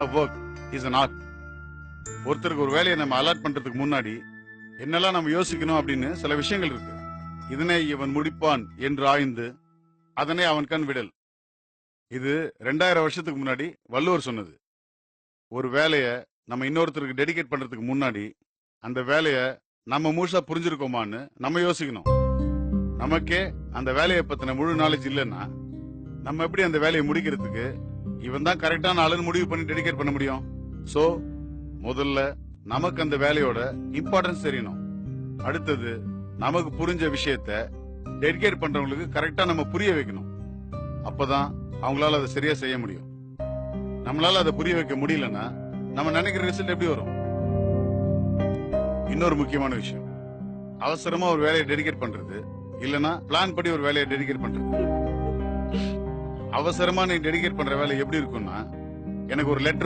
work is an art. ஒருத்தருக்கு ஒரு வேலையை நம்ம அலாட் பண்றதுக்கு முன்னாடி என்னெல்லாம் நம்ம யோசிக்கணும் அப்படின்னு சில விஷயங்கள் இருக்கு. இதனை இவன் முடிப்பான் என்று ஆய்ந்து அதனை அவன் கண் விடல். இது 2000 வருஷத்துக்கு முன்னாடி வள்ளுவர் சொன்னது. ஒரு வேலையை நம்ம இன்னொருத்தருக்கு டெடிகேட் பண்றதுக்கு முன்னாடி அந்த வேலையை நம்ம முழுசா புரிஞ்சிருக்கோமான்னு நம்ம யோசிக்கணும். நமக்கே அந்த வேலையை பத்தின முழு நாலேஜ் இல்லைன்னா நம்ம எப்படி அந்த வேலையை முடிக்கிறதுக்கு இவன் தான் கரெக்டான ஆளுன்னு முடிவு பண்ணி டெடிகேட் பண்ண முடியும்? சோ முதல்ல நமக்கு அந்த வேலையோட இம்பார்ட்டன்ஸ் தெரியணும். அடுத்தது நமக்கு புரிஞ்ச விஷயத்த டெடிகேட் பண்றவங்களுக்கு கரெக்டா நம்ம புரிய வைக்கணும். அப்பதான் அவங்களால அதை சரியா செய்ய முடியும். நம்மளால அதை புரிய வைக்க முடியலன்னா நம்ம நினைக்கிற ரிசல்ட் எப்படி வரும்? இன்னொரு முக்கியமான விஷயம், அவசரமா ஒரு வேலையை டெடிகேட் பண்றது இல்லனா பிளான் படி ஒரு வேலையை டெடிகேட் பண்றது. அவசரமா நீ டெடிகேட் பண்ற வேலை எப்படி இருக்கும்னா, எனக்கு ஒரு லெட்டர்